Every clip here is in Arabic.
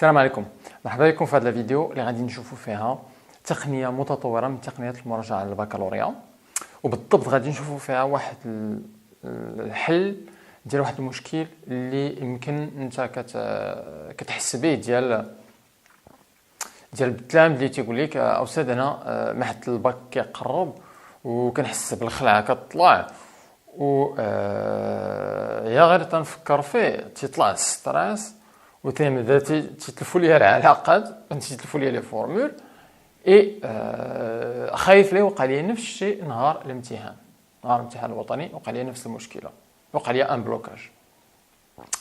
السلام عليكم. مرحبا بكم في هذه الفيديو اللي غادي نشوفوا فيها تقنيه متطوره من تقنيات المراجعه للبكالوريا، وبالضبط غادي نشوفوا فيها واحد الحل ديال واحد المشكل اللي يمكن انت كتحس به ديال البتلام اللي تيقول لك استاذ انا محط الباك كيقرب وكنحس بالخلعه كتطلع يا غير تنفكر فيه تيطلع الستريس وتبدا تتلفوا ليا العلاقات تتلفوا ليا لي فورمول خايف لي وقع لي نفس الشيء نهار الامتحان الوطني وقع لي نفس المشكله، وقع لي ان بلوكاج.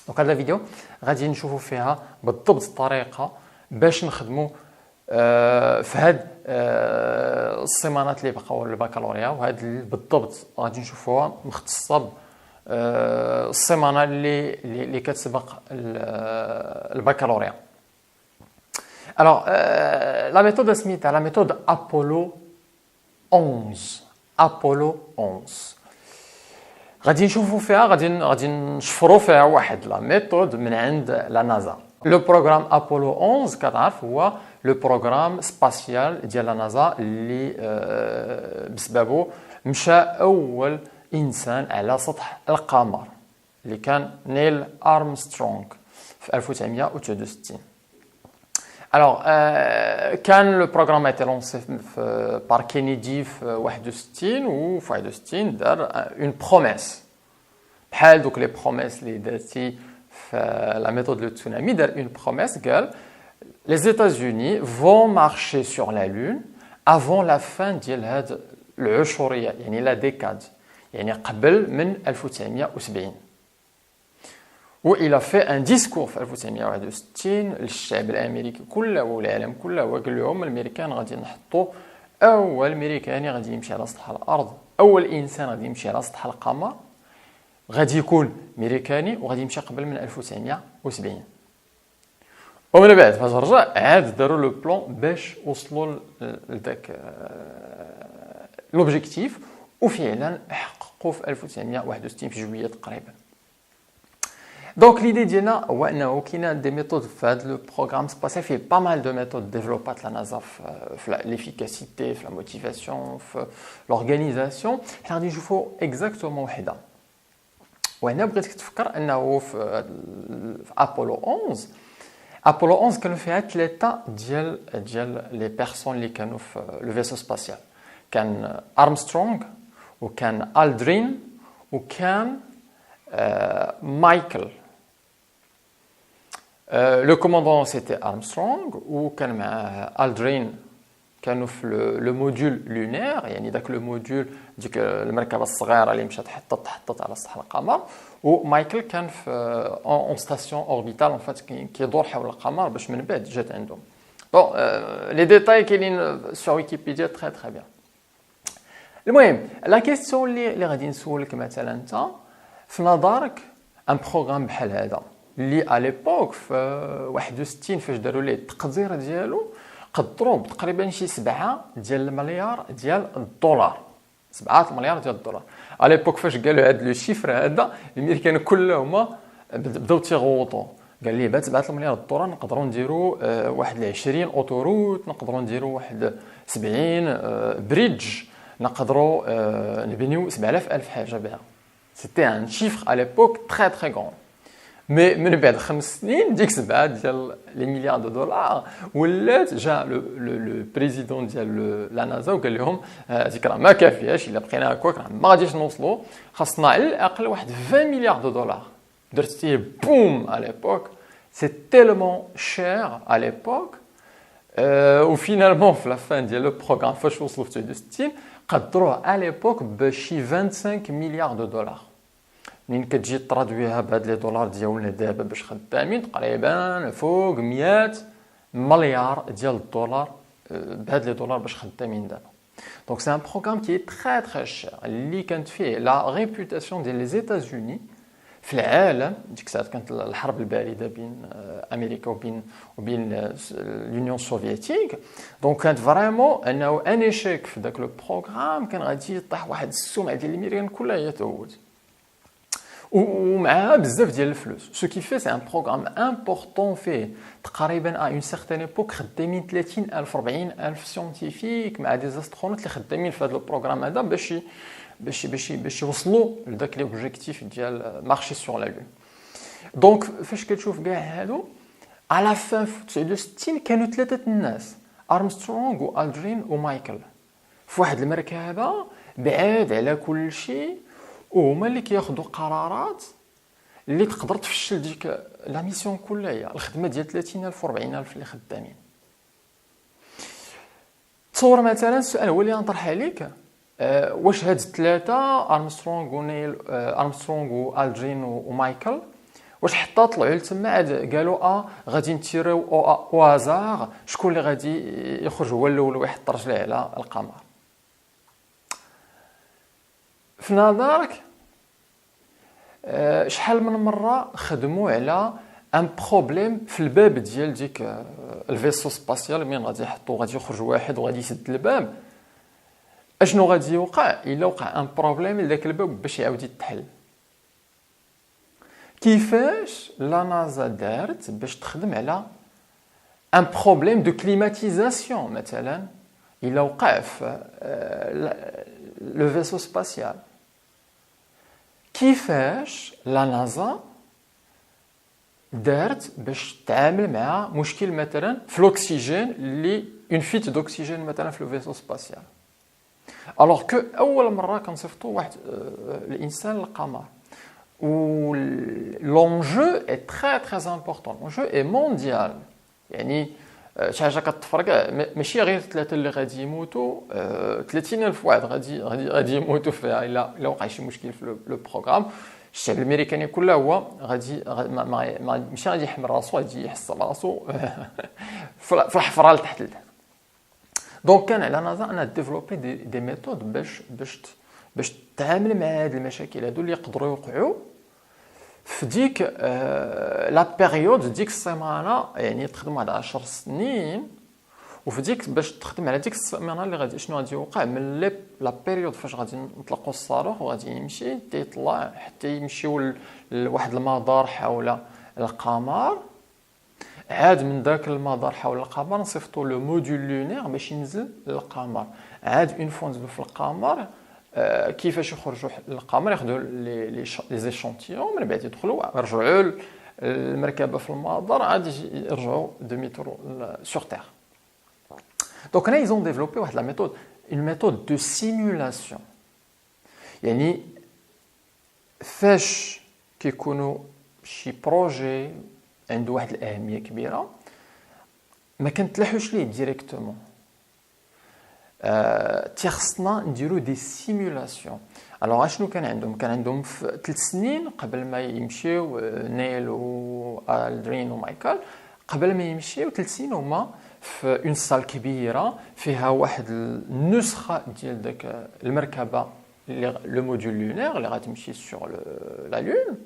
دونك هذا الفيديو غادي نشوفوا فيها بالضبط الطريقه باش نخدموا في هاد السيمانات اللي بقاو للبكالوريا، وهاد بالضبط غادي نشوفوها مختصه السيمانه اللي كتسبق البكالوريا. Alors, la méthode سميتها la méthode Apollo 11. Apollo 11. غادي نشوفوا فيها غادي نشفروا فيها واحد لا ميثود من عند لا نازا. لو بروغرام ابولو 11 كتعرف هو لو بروغرام سباسيال ديال لا نازا اللي بسببه مشى اول انسان على سطح القمر اللي كان نيل ارمسترونغ في 1969. Alors, quand le programme a été lancé par Kennedy في 61 وفي 61 دار une promesse بحال دوك لي بروميس اللي دارتي في la méthode de tsunami دار une promesse قال les États-Unis vont marcher sur la lune avant la fin ديال هاد العشرية يعني لا ديكاد يعني قبل من 1970. وإلا في ان ديسكور في 1961 للشعب الامريكي كله والعالم كله وقال لهم الامريكان غادي نحطوا اول امريكاني غادي يمشي على سطح الارض، اول انسان غادي يمشي على سطح القمر غادي يكون امريكاني وغادي يمشي قبل من 1970. ومن بعد فاش رجع عاد داروا لو بلان باش وصلوا لذاك لوبجيكتيف، وفعلا حققوا في 1961 في جوية تقريبا. Donc l'idée ديالنا هو انه كاين دي ميثود في هذا لو بروغرام سباسيال فيه با مال دو ميثود ديفلوبات لا نازا في ليفيكاسيتي في لا موتيفاسيون في لورغانيزاسيون. حنا غادي نشوفوا اكزاكتومون وحده. وهنا بغيتك تفكر انه في ابولو 11 كانوا فيها ثلاثه ديال لي بيرسون اللي كانوا في لو فيسو سباسيال. كان ارمسترونغ وكان الدرين وكان مايكل. لو كوماندون سيتي ارمسترونغ وكان معاه الدرين كانوا في لو موديول لونير يعني داك لو موديول ديك المركبه الصغيره اللي مشات حطت على سطح القمر، ومايكل كان في اون ستاسيون اوربيتال ان فات كيدور حول القمر باش من بعد جات عندهم. بون لي ديتاي كاينين سور ويكيبيديا تري بيان. المهم لا كيسيون اللي غادي نسولك مثلا انت في نظرك ان بروغرام بحال هذا اللي على ليبوك في 61 فاش داروا ليه التقدير ديالو قدروا تقريبا شي 7 ديال المليار ديال الدولار. 7 مليار ديال الدولار على ليبوك فاش قالوا هذا لو شيفر هذا الامريكان كلهم بداو تيغوطوا. قال لي بعد 7 مليار دولار نقدروا نديروا واحد 20 اوتوروت، نقدروا نديروا واحد 70 بريدج، نقدروا نبنيو 7000 الف حاجه بها. C'était un chiffre à l'époque très très grand. Mais من بعد 5 سنين ديك 7 ديال لي مليار دو دولار ولات جا لو بريزيدون ديال لا نازا وقال لهم هذيك راه ما كافياش، الا بقينا هكاك راه ما غاديش نوصلوا، خاصنا على الاقل واحد 20 مليار دو دولار. درتي بوم à l'époque. C'est tellement cher à l'époque. وفينالمون في لا فان ديال لو بروغرام فاش وصلوا في 69 قدروه à l'époque بشي 25 مليار دو دولار. منين كتجي ترادويها بهاد لي دولار ديالنا دابا باش خدامين تقريبا فوق 100 مليار ديال الدولار بهاد لي دولار باش خدامين دابا. دونك سي ان بروغرام كي تري تري شير اللي كانت فيه لا ريبوتاسيون ديال لي زيتازوني في العالم. ديك الساعه كانت الحرب البارده بين امريكا وبين لونيون سوفيتيك. دونك كانت فريمون انه ان ايشيك في داك لو بروغرام كان غادي يطيح واحد السمعه ديال الامريكان كلها هي تهوت. ومعها بزاف ديال الفلوس. سو كي في سي ان بروغرام امبورطون فيه تقريبا اون سيغتان ايبوك خدامين 30,000 40,000 سيونتيفيك مع دي زاسترونوت اللي خدامين في هذا البروغرام هذا باش يوصلوا لذاك لي اوبجيكتيف ديال مارشي سور لا لون. دونك فاش كتشوف كاع هادو على فان في 69 كانوا ثلاثه الناس، ارمسترونغ والدرين ومايكل، في واحد المركبه بعاد على كل شيء، وهما اللي كياخذوا قرارات اللي تقدر تفشل ديك لا ميسيون كلها، الخدمه ديال 30,000 و40,000 اللي خدامين. تصور مثلا السؤال هو اللي غنطرح عليك، واش هاد الثلاثه ارمسترونغ ونيل ارمسترونغ والدرين ومايكل واش حتى طلعوا لتما عاد قالوا غادي نتيريو او هازار شكون اللي غادي يخرج هو الاول ويحط رجليه على القمر؟ في نظرك شحال من مره خدموا على ان بروبليم في الباب ديال ديك الفيسو سباسيال من غادي يحطوا غادي يخرج واحد وغادي يسد الباب؟ اشنو غادي يوقع الا وقع ان بروبليم لذاك الباب باش يعاود يتحل؟ كيفاش لا نازا دارت باش تخدم على ان بروبليم دو كليماتيزاسيون مثلا الا وقع في لو فيسو سباسيال؟ كيفاش لا نازا دارت باش تعامل مع مشكل مثلا في الاكسجين اللي اون فيت دوكسيجين مثلا في لو فيسو سباسيال؟ الوغ كو اول مره كنصيفطوا واحد الانسان للقمر، و l'enjeu est très important. L'enjeu est mondial. يعني شي حاجه كتفرق ماشي غير ثلاثه اللي غادي يموتوا، 30,000 واحد غادي يموتوا فيها الا وقع شي مشكل في لو بروغرام. الشعب الامريكاني كله هو غادي ماشي غادي يحمل راسو، غادي يحس راسو في الحفره لتحت لتحت. دونك كان على نظر انها ديفلوبي دي ميثود باش تتعامل مع هاد المشاكل هادو اللي يقدروا يوقعوا في ديك لا بيريود ديك السيمانه. يعني تخدم على 10 سنين، وفي ديك باش تخدم على ديك السيمانه اللي غادي شنو غادي يوقع من لا بيريود فاش غادي نطلقوا الصاروخ وغادي يمشي تيطلع حتى يمشيو لواحد المدار حول القمر. عاد من ذاك المدار حول القمر نصيفطوا لو موديول لونير باش ينزل للقمر. عاد اون فوا نزلوا في القمر كيفاش يخرجوا للقمر؟ ياخذوا لي زيشونتيون، من بعد يدخلوا يرجعوا المركبه في المدار، عاد يرجعوا دومي تور سور تير. دونك هنا ils ont développé واحد لا ميثود، une méthode de simulation. يعني فاش كيكونوا شي بروجي عنده واحد الاهميه كبيره ما كنتلاحوش ليه ديريكتومون، تيخصنا نديرو دي سيمولاسيون. الوغ اشنو كان عندهم في 3 سنين قبل ما يمشيو نيل والدرين ومايكل، قبل ما يمشيو 3 سنين هما في اون سال كبيره فيها واحد النسخه ديال داك المركبه اللي لو موديول لونير اللي غتمشي سور لا لون،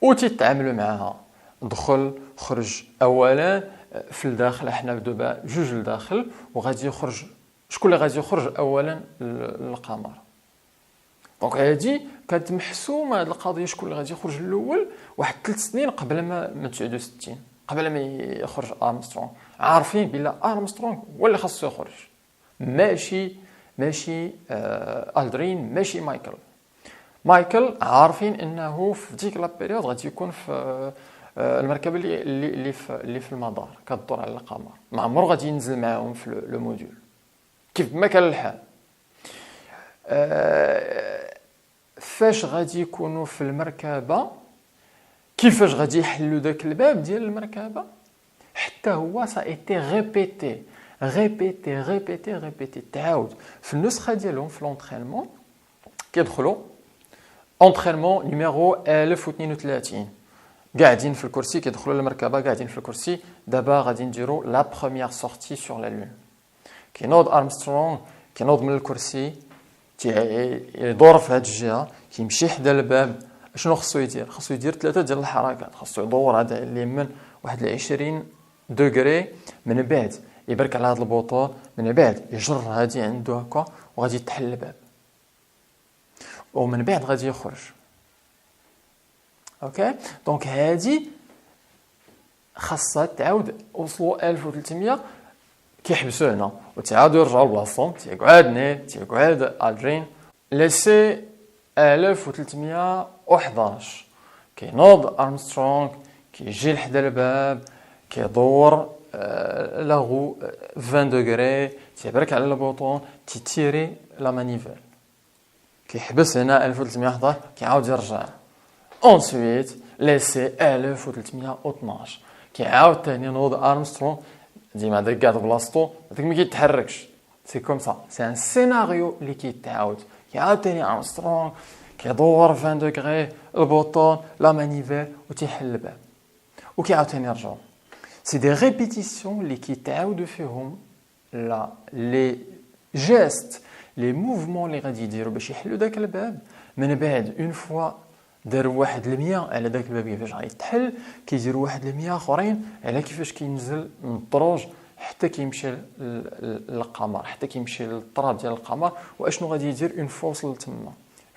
وتتعاملوا معها دخل خرج. اولا في الداخل حنا دابا جوج لداخل، وغادي يخرج شكون اللي غادي يخرج اولا للقمر. دونك هادي كانت محسومه هاد القضيه، شكون اللي غادي يخرج الاول واحد 3 سنين قبل ما 69 قبل ما يخرج ارمسترونغ. عارفين بلا ارمسترونغ هو اللي خاصو يخرج، ماشي الدرين، ماشي مايكل عارفين انه في ديك لا بيريود غادي يكون في المركبه اللي في المدار كدور على القمر، ما عمرو غادي ينزل معاهم في لو موديول كيف ما كان الحال. فاش غادي يكونوا في المركبه، كيفاش غادي يحلوا داك الباب ديال المركبه، حتى هو سا ايتي ريبيتي تعاود في النسخه ديالهم في لونطرينمون. كيدخلوا اونطرينمون نيميرو 1032، قاعدين في الكرسي، كيدخلوا للمركبه قاعدين في الكرسي. دابا غادي نديروا لا بروميير سورتي سور لا لون. كينوض ارمسترونغ، كينوض من الكرسي، يدور في هاد الجهه، كيمشي حدا الباب. شنو خصو يدير؟ خصو يدير 3 ديال الحركات. خصو يدور هذا اليمين واحد 20 دوغري، من بعد يبرك على هذا البوطون، من بعد يجر هادي عنده هكا وغادي يتحل الباب، ومن بعد غادي يخرج. اوكي دونك هادي خاصها تعاود وصلوا 1300 كيحبسوا هنا وتعاودوا يرجعوا لبلاصتهم تيقعد نيل تيقعد الدرين لسي 1311 كينوض ارمسترونغ كيجي لحدا الباب كيدور لاغو 20 دوغري تيبرك على البوطون تيتيري لا مانيفيل كيحبس هنا 1311 كيعاود يرجع ensuite لسي 1312 كيعاود ثاني نوض ارمسترونغ ديما داك قاعد بلاصتو داك ما كيتحركش سي كوم سا سي ان سيناريو اللي كيتعاود كيعاود ثاني ارمسترونغ كيدور 20 دوغري البوطون لا مانيفيل وتيحل الباب وكيعاود ثاني يرجعوا سي دي ريبيتيسيون اللي كيتعاودوا فيهم لا لي جيست لي موفمون اللي غادي يديروا باش يحلوا داك الباب من بعد اون فوا داروا واحد المية على داك الباب كيفاش غيتحل كيديروا واحد المية اخرين على كيفاش كينزل من الدروج حتى كيمشي للقمر حتى كيمشي للطراب ديال القمر واشنو غادي يدير اون فوا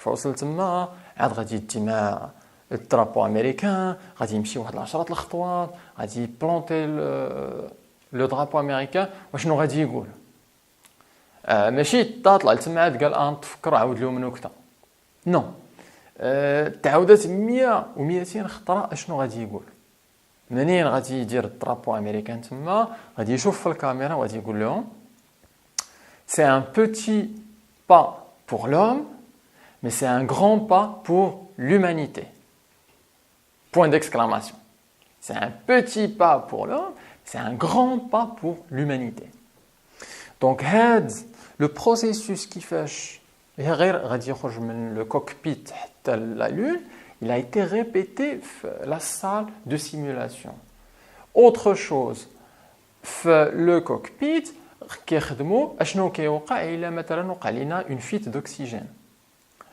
وصل تما عاد غادي يدي مع الدرابو امريكان غادي يمشي واحد 10 الخطوات غادي بلونتي لو درابو امريكان وشنو غادي يقول ماشي طلع تما عاد قال نتفكر عاود لهم نكته نو تعاودت 100 و200 خطره اشنو غادي يقول منين غادي يدير الدرابو امريكان تما غادي يشوف في الكاميرا وغادي يقول لهم سي ان بوتي با pour l'homme mais c'est un grand pas pour l'humanité point d'exclamation c'est un petit pas pour l'homme c'est un grand pas pour l'humanité donc هاد le processus كيفاش غير غادي يخرج من le cockpit حتى la lune il a été répété dans la salle de simulation. Autre chose, في le cockpit كيخدموا اشنو كيوقع الا مثلا وقع لنا une fuite d'oxygène.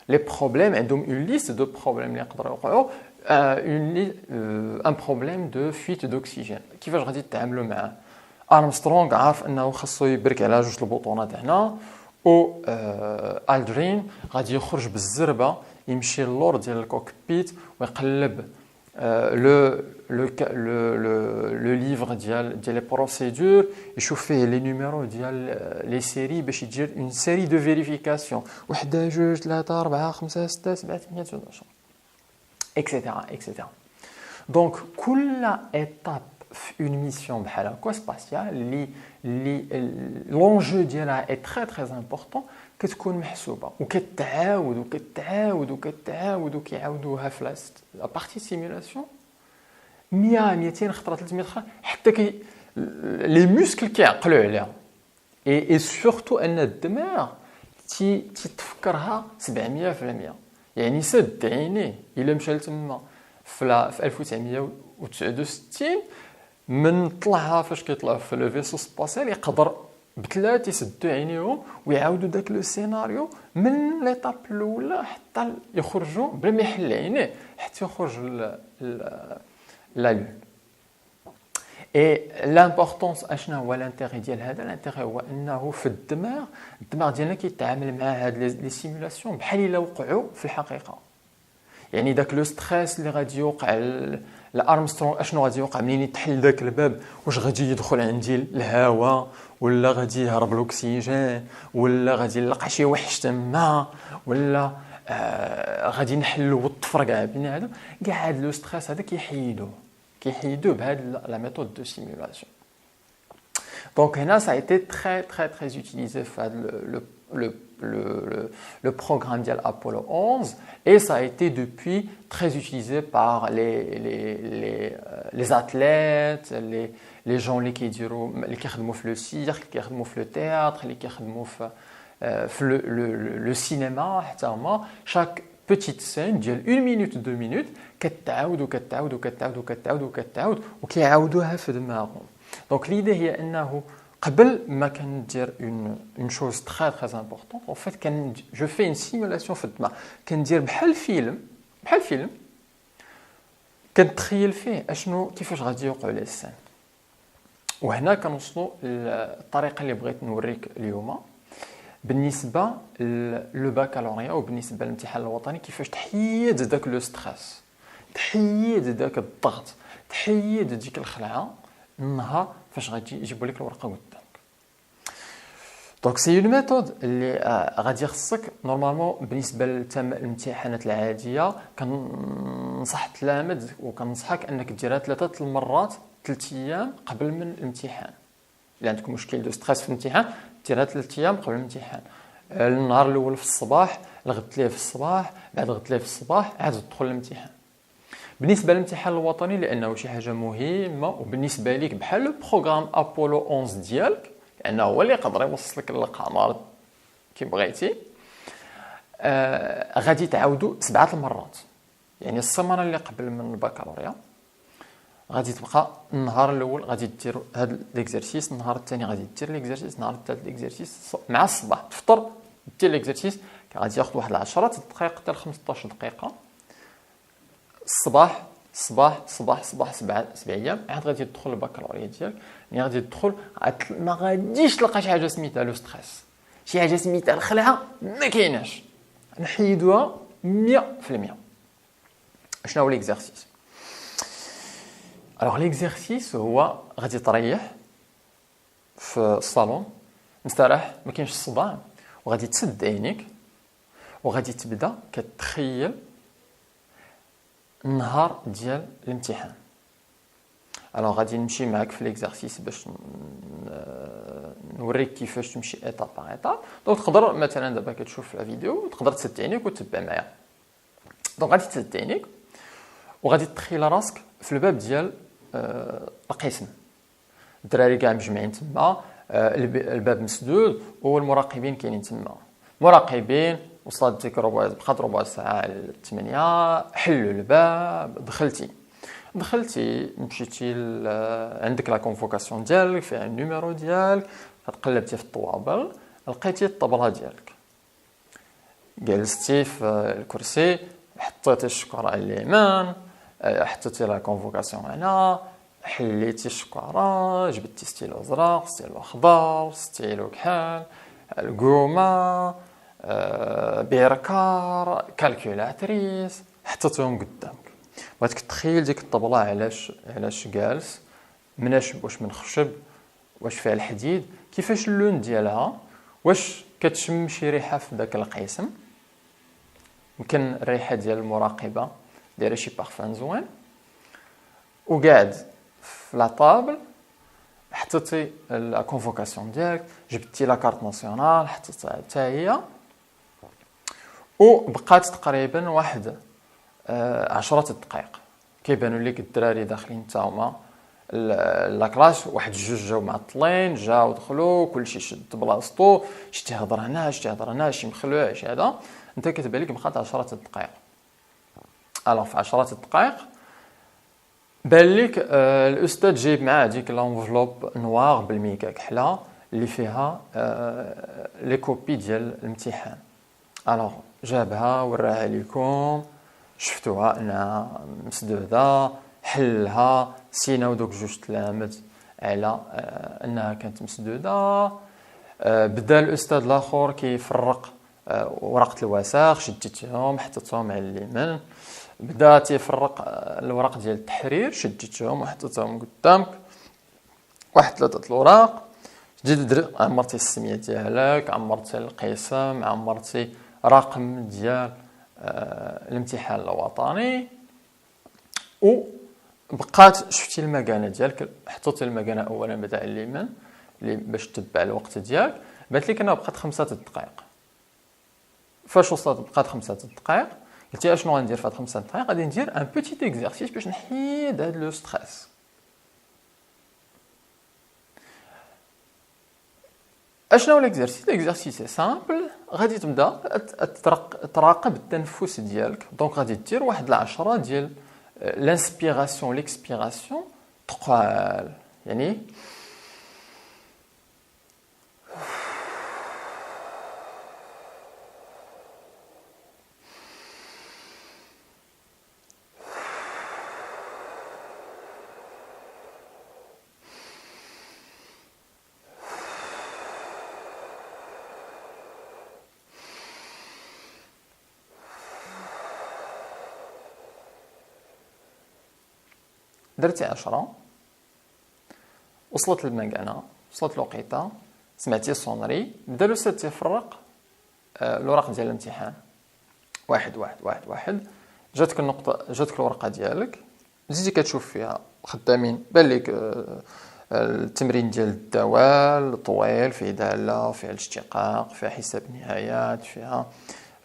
Les problèmes عندهم une liste de problèmes اللي يقدروا يوقعوا un problème de fuite d'oxygène. كيفاش غادي تتعاملوا معاه؟ ارمسترونغ عارف انه خاصو يبرك على جوج البوطونات هنا و الدرين غادي يخرج بالزربه يمشي للور ديال الكوكبيت ويقلب لو ليفر ديال لي بروسيدور يشوف فيه لي نيميرو ديال لي سيري باش يدير اون سيري دو فيريفيكاسيون 1 2 3 4 5 6 7 8 9 10 اكسيتيرا اكسيتيرا دونك كل ايتاب في اون ميسيون بحال هكا سباسيال اللي لونجو ديالها اي تري تري امبورطون كتكون محسوبه وكتعاود وكتعاود وكتعاود وكيعاودوها في لابارتي سيمولاسيون 100 200 خطره 300 خطره حتى لي موسكل كيعقلوا عليها اي سورتو ان الدماغ تيتفكرها 700% يعني سد عينيه الا مشى لتما في 1969 من طلعها فاش كيطلعوا في لو فيسو سباسيال يقدر بثلاثه يسدوا عينيهم ويعاودوا داك لو سيناريو من ليطاب الاولى حتى يخرجوا بلا ما يحل عينيه حتى يخرج لا لون اي لامبورطونس اشنا هو لانتيغي ديال هذا لانتيغي هو انه في الدماغ ديالنا كيتعامل مع هاد لي سيمولاسيون بحال الا وقعوا في الحقيقه يعني داك لو ستريس اللي غادي يوقع لارمسترونغ اشنو غادي يوقع منين يتحل داك الباب واش غادي يدخل عندي الهواء ولا غادي يهرب الاكسجين ولا غادي نلقى شي وحش تما ولا غادي نحلو والطفر كاع بنادم كاع هاد لو ستريس هذا كيحيدوه بهاد لا ميثود دو سيمولاسيون دونك هنا ça a été très très très utilisé le programme ديال Apollo 11 et ça a été depuis très utilisé par les athlètes les gens اللي كيديروا اللي كيخدموا في لو سيرك اللي كيخدموا في لو تياتر اللي كيخدموا في لو سينما حتى هما chaque petite scène ديال 1 minute 2 minutes كتعاود وكتعاود وكتعاود وكتعاود وكتعاود وكيعاودوها في دماغهم دونك ليدي هي انه قبل ما كندير une chose très très importante en fait je fais une simulation في الدماغ كندير بحال فيلم كنتخيل فيه اشنو كيفاش غادي يوقعوا لي السين وهنا كنوصلوا للطريقه اللي بغيت نوريك اليوم بالنسبه لو باكالوريا وبالنسبه للامتحان الوطني كيفاش تحيد داك لو ستريس تحيد داك الضغط، تحيد ديك الخلعه النهار فاش غادي يجيبوا لك الورقه قدامك. دونك سي اون ميثود اللي غادي خصك نورمالمون بالنسبه للامتحانات العاديه. كنصح التلاميذ وكنصحك انك ديرها 3 المرات 3 ايام قبل من الامتحان. الا عندك مشكل دو ستريس في الامتحان ديرها 3 ايام قبل الامتحان. النهار الاول في الصباح، الغد ليه في الصباح، بعد الغد ليه في الصباح، عاد تدخل الامتحان. بالنسبه للامتحان الوطني لانه شي حاجه مهمه، وبالنسبه ليك بحال لو بروغرام ابولو 11 ديالك، لانه هو اللي يقدر يوصلك للقمر كي بغيتي، غادي تعاودوا 7 المرات. يعني السمانه اللي قبل من البكالوريا غادي تبقى النهار الاول غادي دير هذا ليكزرسيس، النهار الثاني غادي دير ليكزرسيس، النهار الثالث ليكزرسيس، مع الصباح تفطر دير ليكزرسيس. غادي ياخذ واحد 10 دقائق حتى ل 15 دقيقه الصباح صباح صباح صباح 7 ايام. عاد غادي تدخل البكالوريا ديالك، ملي غادي تدخل ما غاديش تلقى شي حاجه سميتها لو ستريس، شي حاجه سميتها الخلعه ما كايناش، نحيدوها 100%. شنو هو ليكزرسيس؟ الوغ ليكزرسيس هو غادي تريح في الصالون مستريح ما كاينش الصداع، وغادي تسد عينيك وغادي تبدا كتخيل النهار ديال الامتحان. الوغ غادي نمشي معاك في ليكزرسيس باش نوريك كيفاش تمشي ايطاب باغ ايطاب. دونك تقدر مثلا دابا كتشوف لا فيديو تقدر تسد عينيك وتتبع معايا. دونك غادي تسد عينيك وغادي تخيل راسك في الباب ديال القسم، الدراري كاع مجمعين تما، الباب مسدود والمراقبين كاينين تما. مراقبين وصلت ديك بقات ربع ساعه على 8، حلوا الباب، دخلتي مشيتي عندك لا كونفوكاسيون ديالك فيها النيميرو ديالك، تقلبتي في الطوابل لقيتي الطبله ديالك، جلستي في الكرسي، حطيتي الشكاره على اليمين، حطيتي لا كونفوكاسيون هنا، حليتي الشكاره، جبتي ستيلو ازرق، ستيلو اخضر، ستيلو كحل، القومه، بيركار، كالكولاتريس، حطيتهم قدامك. بغيتك تخيل ديك الطبله علاش جالس، واش من خشب، واش فيها الحديد، كيفاش اللون ديالها، واش كتشم شي ريحه في داك القسم، يمكن الريحه ديال المراقبه دايره شي بارفان زوين، وقاعد في لا طابل حطيتي لا كونفوكاسيون ديالك، جبتي لا كارت ناسيونال حطيتها حتى هي، وبقات تقريبا واحد 10 دقائق. كيبانوا لك الدراري داخلين حتى هما لاكلاس، واحد جوج جاو معطلين، جاو دخلوا كلشي شد بلاصتو، شي تيهضر هنا شي تيهضر هنا، شي مخلوع شي هذا، انت كتبان لك بقات 10 دقائق. الوغ في 10 دقائق بان لك الاستاذ جايب معاه ديك لونفلوب نوار بالميكا كحله اللي فيها لي كوبي ديال الامتحان. الوغ جابها وراها لكم، شفتوها انها مسدوده، حلها، سيناو دوك جوج تلامذ على انها كانت مسدوده. بدا الاستاذ الاخر كيفرق ورقه الوثائق، شديتهم حطيتهم على اليمين، بدا تيفرق الورق ديال التحرير، شديتهم وحطيتهم قدامك، واحد 3 الوراق، جديد عمرتي السميه ديالك، عمرتي القسم، عمرتي رقم ديال الامتحان الوطني، وبقات شفتي المكانه ديالك، حطيتي المكانه اولا بدا على اليمين باش تتبع الوقت ديالك، بانت لك انها بقات 5 دقائق. فاش وصلت بقات 5 دقائق قلتي اشنو غندير في هاد 5 دقائق؟ غادي ندير ان بوتيت اكزرسيس باش نحيد هاد لو ستريس. اشنو هو الاكزرسيس؟ الاكزرسيس سامبل، غادي تبدا تراقب التنفس ديالك. دونك غادي دير واحد 10 ديال لانسبيراسيون ليكسبيراسيون ثقال، يعني درتي 10 وصلت المكانه، وصلت الوقيته، سمعتي الصونري، بدا الاستاذ تيفرق الوراق ديال الامتحان واحد واحد واحد واحد. جاتك النقطه، جاتك الورقه ديالك، بديتي كتشوف فيها خدامين، بان لك التمرين ديال الدوال طويل، فيه داله، فيها الاشتقاق، فيها حساب نهايات، فيها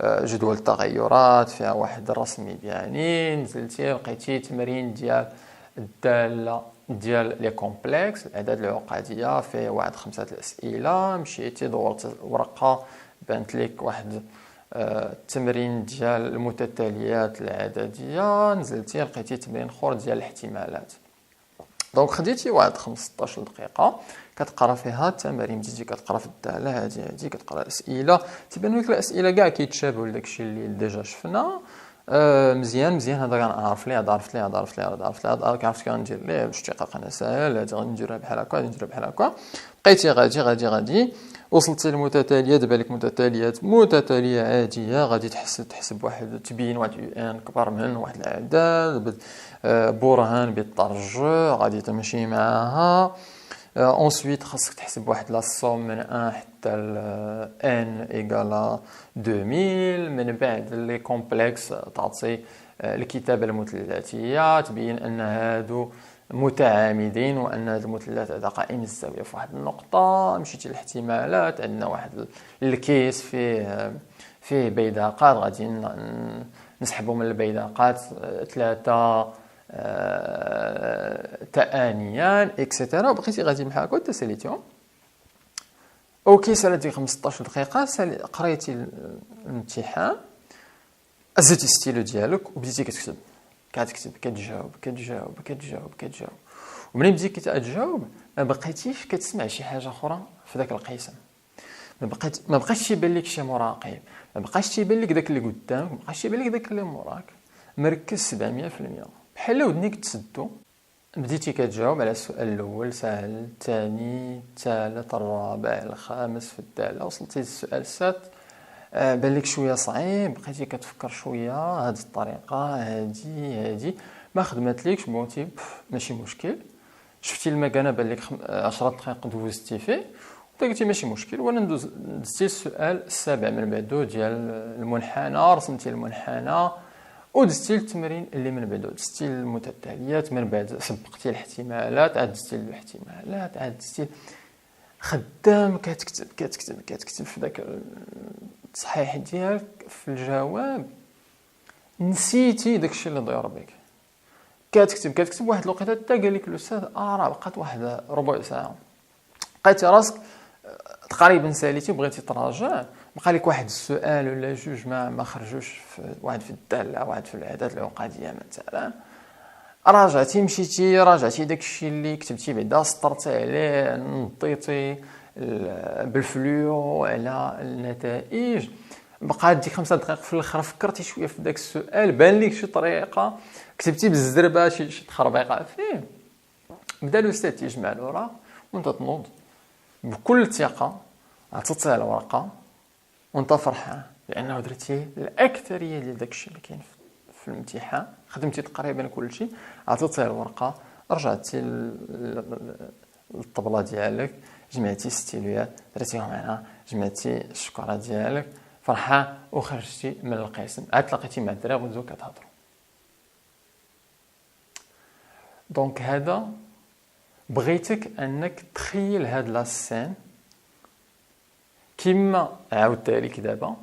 جدول التغيرات، فيها واحد الرسم يعني. نزلتي لقيتي تمرين ديال الداله ديال لي كومبلكس، الاعداد العقديه، فيه واحد 5 الاسئله. مشيتي دورت الورقه، بانت لك واحد التمرين ديال المتتاليات العدديه. نزلتي لقيتي تمرين اخر ديال الاحتمالات. دونك خديتي واحد 15 دقيقه كتقرا فيها التمارين، بديتي كتقرا في الداله هادي كتقرا الاسئله، تيبان لك الاسئله كاع كيتشابهوا لداكشي اللي ديجا شفنا. مزيان هذا كنعرف ليه، عرفت كندير ليه الاشتقاق انا ساهل، هادي غنديرها بحال هكا، غادي نديرها بحال هكا. بقيتي غادي وصلتي للمتتاليات، بالك متتاليه عاديه، غادي تحسب واحد، تبين واحد ان كبر من واحد العدد، برهان بالترجع، غادي تمشي معاها. ensuite خاصك تحسب واحد لا صوم من 1 حتى n ايكالا 2000. من بعد لي كومبلكس تعطي الكتابه المثلثيه، تبين ان هادو متعامدين وان هاد المثلث هذا قائم الزاويه في واحد النقطه. مشيتي للاحتمالات، عندنا واحد الكيس فيه بيداقات، غادي نسحبوا من البيداقات 3 تآنيان اكسيتيرا. بقيتي غادي بحال هكا تساليتهم. اوكي، سالتي 15 دقيقه، قريتي الامتحان، ازيتي ستيلو ديالك وبديتي كتكتب، كتجاوب. وملي بديتي كتجاوب ما بقيتيش كتسمع شي حاجه اخرى في ذاك القسم، ما بقاش تيبان لك شي مراقب، ما بقاش تيبان لك داك اللي قدامك، ما بقاش تيبان لك داك اللي موراك، مركز 700%، بحال ودنيك تسدو. بديتي كتجاوب على السؤال الاول سهل، الثاني، الثالث، الرابع، الخامس في الداله، وصلتي للسؤال السادس بان لك شويه صعيب، بقيتي كتفكر شويه، هذه الطريقه هذه ما خدمتلكش، بغيتي ماشي مشكل، شفتي المكانه بان لك 10 دقائق دوزتي فيه، قلتي ماشي مشكل، وانا دزتي السؤال السابع من بعدو ديال المنحنى، رسمتي المنحنى ودزتي التمرين اللي من بعدو، دزتي المتتاليات، من بعد سبقتي الاحتمالات، عاد دزتي الاحتمالات، عاد دزتي خدام، كتكتب في داك التصحيح ديالك في الجواب، نسيتي داكشي اللي داير بك، كتكتب واحد الوقيته حتى قال لك الاستاذ راه بقات واحد ربع ساعه، لقيتي راسك تقريبا ساليتي وبغيتي تراجع، بقى لك واحد السؤال ولا جوج ما خرجوش، واحد في الداله، واحد في الاعداد العقديه مثلا، راجعتي داكشي اللي كتبتي بعدا، سطرتي عليه، نضيتي بالفلو على النتائج، بقى ديك 5 دقائق في الاخر فكرتي شويه في داك السؤال، بان لك شي طريقه كتبتي بالزربه شي تخربيقه فيه، بدا الاستاذ تيجمع الوراق وانت تنوض بكل ثقه، عطيتيها الورقه وانت فرحان لانه درتي الاكثريه ديال داكشي اللي كاين في الامتحان، خدمتي تقريبا كلشي، عطيتيها الورقه، رجعتي للطبله ديالك، جمعتي ستيلويات درتيهم معنا، جمعتي الشكره ديالك، فرحان وخرجتي من القسم، عاد تلاقيتي مع الدراري وانتو كتهضروا. دونك هذا بغيتك انك تخيل هاد لا سين كما عاودتها لك دابا،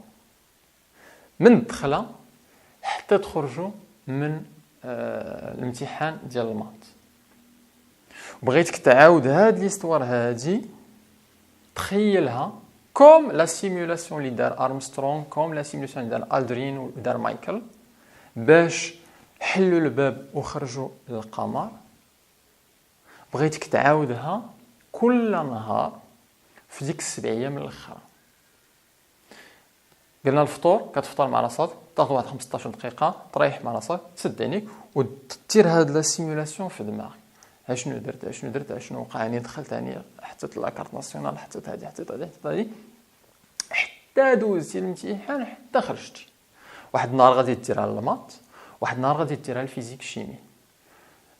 من الدخله حتى تخرجوا من الامتحان ديال الماط. بغيتك تعاود هاد ليستوار هادي، تخيلها كوم لا سيمولاسيون اللي دار ارمسترونغ، كوم لا سيمولاسيون اللي دار الدرين ودار مايكل، باش حلوا الباب وخرجوا للقمر. بغيتك تعاودها كل نهار في ديك 7 ايام الاخرى. قلنا الفطور، كتفطر مع راسك، تاخذ واحد 15 دقيقه تريح مع راسك، تسد عينيك وتدير هاد لا سيمولاسيون في دماغك، شنو درت شنو وقع، يعني دخلت هاني حطيت لاكارت ناسيونال، حطيت هادي حتى دوزتي الامتحان حتى خرجتي. واحد النهار غادي ديرها الماط، واحد النهار غادي ديرها الفيزيك الشيمي،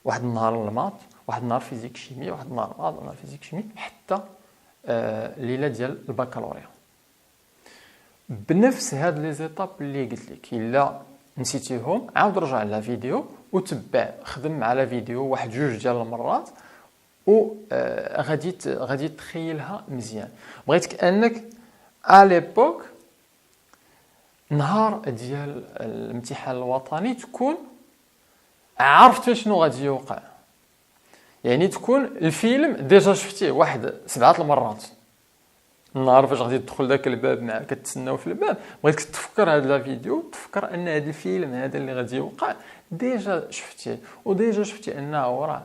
واحد النهار الماط، واحد النهار فيزيك شيمي، واحد النهار ماط، واحد النهار فيزيك شيمي، حتى الليله ديال البكالوريا. بنفس هاد لي زيتاب اللي قلت لك. الا نسيتيهم عاود رجع لها فيديو وتبع، خدم مع لا فيديو واحد جوج ديال المرات، و غادي تخيلها مزيان. بغيتك انك اليبوك نهار ديال الامتحان الوطني تكون عرفت شنو غادي يوقع، يعني تكون الفيلم ديجا شفتيه واحد 7 المرات. النهار فاش غادي تدخل داك الباب مع كتسناو في الباب، بغيتك تفكر هاد لا فيديو، تفكر ان هاد الفيلم هذا اللي غادي يوقع ديجا شفتيه، وديجا شفتي انه راه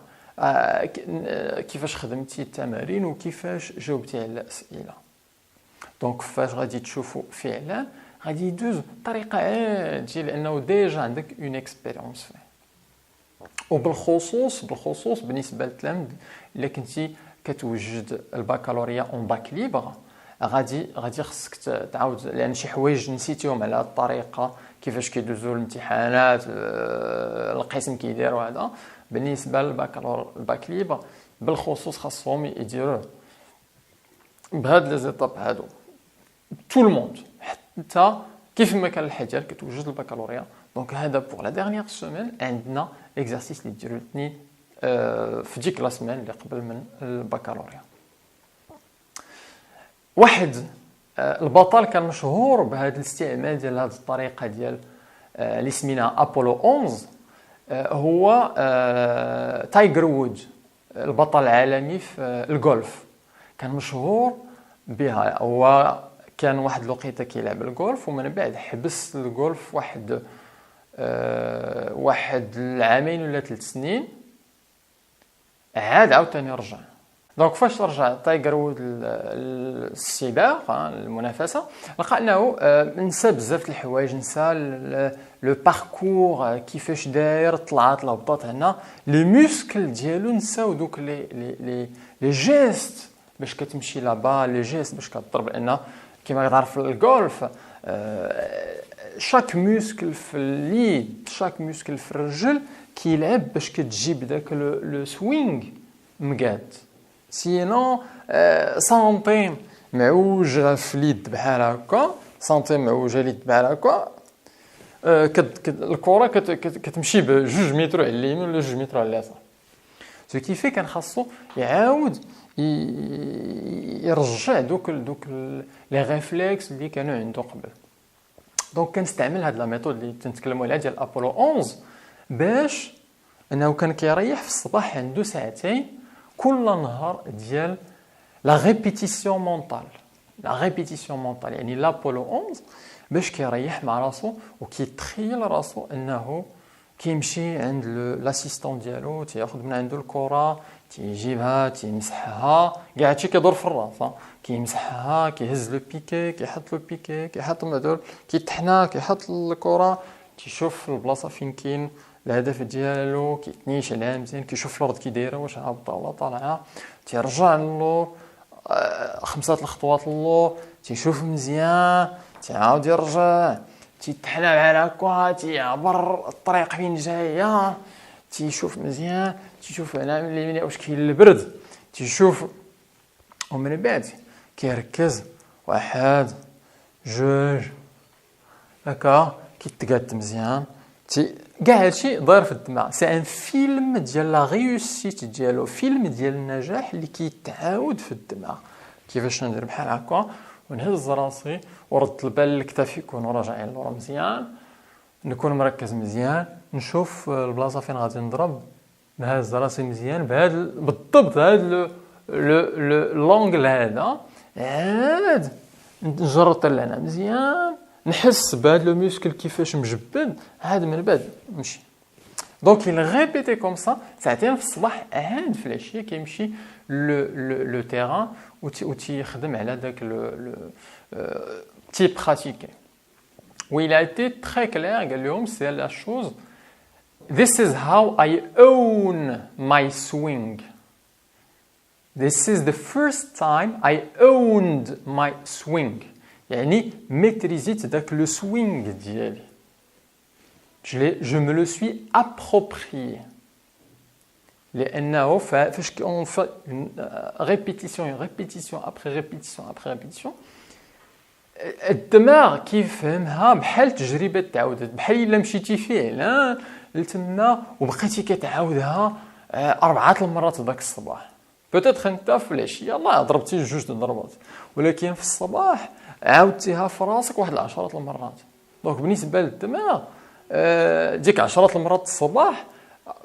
كيفاش خدمتي التمارين وكيفاش جاوبتي على الاسئله. دونك فاش غادي تشوفوا فعلا غادي يدوز بطريقه عاديه، لانه ديجا عندك اون اكسبيريونس فيه. وبالخصوص بالنسبه للتلاميذ الا كنتي كتوجد البكالوريا اون باك ليبر، غادي خصك تعاود، لان شي حوايج نسيتيهم على الطريقه كيفاش كيدوزوا الامتحانات، القسم كيدير وهذا. بالنسبه للبكالوريا الباك ليبر بالخصوص خاصهم يديروه بهاد لي زيتاب هادو تو الموند، حتى كيف ما كان الحال ديالك كتوجد البكالوريا. دونك هذا بوغ لا ديرنيير سيمين عندنا اكزرسيس اللي ديرو الاثنين في ديك لا سيمين اللي قبل من البكالوريا. واحد البطل كان مشهور بهذا الاستعمال ديال هذه الطريقه ديال اللي سميناها ابولو 11، هو تايجر وود، البطل العالمي في الجولف. كان مشهور بها، هو كان واحد الوقيته كيلعب الجولف، ومن بعد حبس الجولف واحد العامين ولا 3 سنين، عاد عاوتاني رجع. دونك فاش رجع تايجر وود السباق المنافسه، لقى انه نسى بزاف الحوايج، نسى لو باركور كيفاش داير، الطلعات الهبطات هنا، لي موسكل ديالو نساو دوك لي جيست باش كتمشي لابا، لي جيست باش كتضرب، لان كما كتعرف الجولف شاك موسكل في اليد، شاك موسكل في الرجل كيلعب باش كتجيب داك لو سوينغ مقاد. سينو سنتيم معوجه في اليد بحال هكا، سنتيم معوجه اليد بحال هكا، الكره كتمشي ب2 متر على اليمين ولا 2 متر على اليسار. سو كيفي كان خاصو يعاود يرجع دوك لي ريفلكس اللي كانوا عنده قبل. دونك كنستعمل هاد لا ميثود اللي تنتكلموا عليها ديال ابولو 11 باش انه كان كيريح في الصباح عنده 2 ساعات كل نهار ديال لا ريبيتيسيون مونطال. لا ريبيتيسيون مونطال يعني لابولو 11 باش كيريح مع راسو وكيتخيل راسو انه كيمشي عند لاسيستون ديالو، تياخذ من عنده الكره، تيجيبها، تيمسحها، كاع هادشي كيدور في الراس، كيمسحها، كيهز لو بيكي، كيحط لو بيكي، كيحط المعدول، كيطحنها، كيحط الكره، تيشوف البلاصه فين كاين الهدف ديالو، كيتنيش عليها مزيان، كيشوف الارض كي دايره واش هابطه ولا طالعه، تيرجع للور 5 الخطوات للور، تيشوف مزيان، تعاود يرجع، تيتحنى بحال هكا، تيعبر الطريق فين جايه، تيشوف مزيان، تيشوف هنا من اليمين واش كاين البرد، تيشوف، ومن بعد كيركز 1 2 هكا، كيتقاد مزيان، كاع هادشي داير في الدماغ. سي ان فيلم ديال لا ريوسيت ديالو، فيلم ديال النجاح اللي كيتعاود في الدماغ. كيفاش ندير بحال هكا ونهز راسي ورد البال للكتاف يكونوا راجعين لورا مزيان، نكون مركز مزيان، نشوف البلاصه فين غادي نضرب، نهز راسي مزيان بالضبط هذا لونغل هذا، عاد نجرط لهنا مزيان، نحس بهذا لو موسكل كيفاش مجبد، عاد من بعد نمشي. دونك il répétait comme ça ساعتين في الصباح، عاد في العشيه كيمشي لو تيران وتيخدم على داك تي براتيكي. و il a été très clair، قال لهم سي لا شوز this is how I own my swing. This is the first time I owned my swing. يعني ميتريزيت داك لو سوينغ ديالي، je me le suis approprié. لانه فاش اون في ريبيتيسيون ابري ريبيتيسيون الدماغ كيفهمها بحال تجربه تعاودت، بحال الا مشيتي فعلا لتما وبقيتي كتعاودها 4 المرات ذاك الصباح. بوتيتر انت في العشيه الله ضربتي 2 ضربات، ولكن في الصباح عاودتيها في راسك 10 المرات. دونك بالنسبه للدماغ ديك 10 المرات الصباح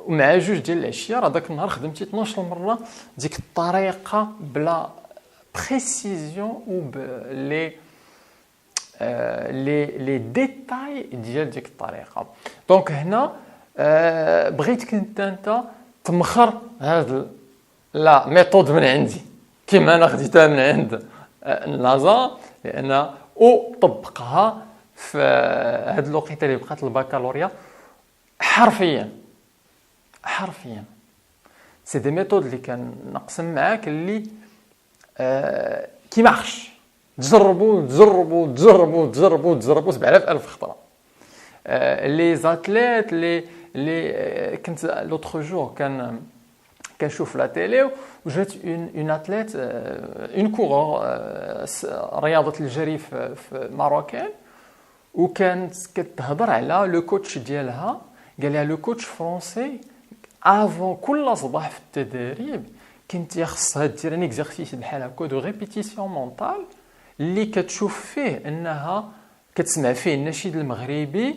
ومع 2 ديال العشيه راه داك النهار خدمتي 12 مره ديك الطريقه بلا بريسيزيون و لي ديتاي ديال ديك الطريقه. دونك هنا بغيتك انت تمخر هذا لا ميثود من عندي كما انا خديتها من عند النازا، لان طبقها في هاد الوقيته اللي بقات البكالوريا حرفيا سي دي ميثود اللي كنقسم معاك اللي كي مارش تجربوا 7000 خطره. لي زاتليت لي كنت لوتر جور كنشوف لا تيلي وجات اون اتليت اون كورور رياضه الجري في ماروكان، وكانت كتهضر على لو كوتش ديالها، قال لها لو كوتش فرونسي افون كل صباح في التدريب كنتي خصها دير ان اكزرسيس بحال هكا دو ريبيتيسيون مونطال اللي كتشوف فيه انها كتسمع فيه النشيد المغربي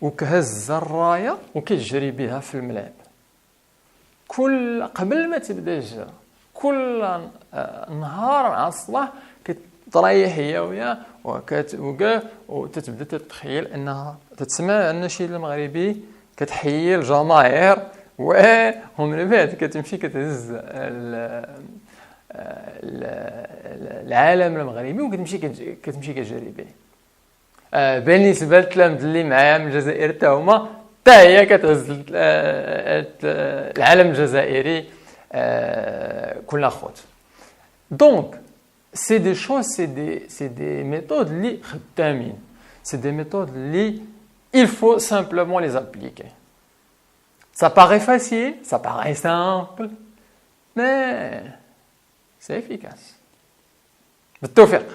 وكهز الرايه وكتجري بها في الملعب كل قبل ما تبدا الجري كل نهار مع الصباح كتريح هي وياه وتتبدا تتخيل انها تتسمع النشيد المغربي كتحيي الجماهير ومن بعد كتمشي كتهز العالم المغربي وكتمشي كتجري به. بالنسبه للتلامذ اللي معايا من الجزائر حتى هما هي كتهز العالم الجزائري كلنا خوت. دونك سي دي شوز سي دي ميثود اللي خدامين، سي دي ميثود اللي il faut simplement les appliquer. Ça paraît facile, ça paraît simple, mais c'est efficace. بالتوفيق.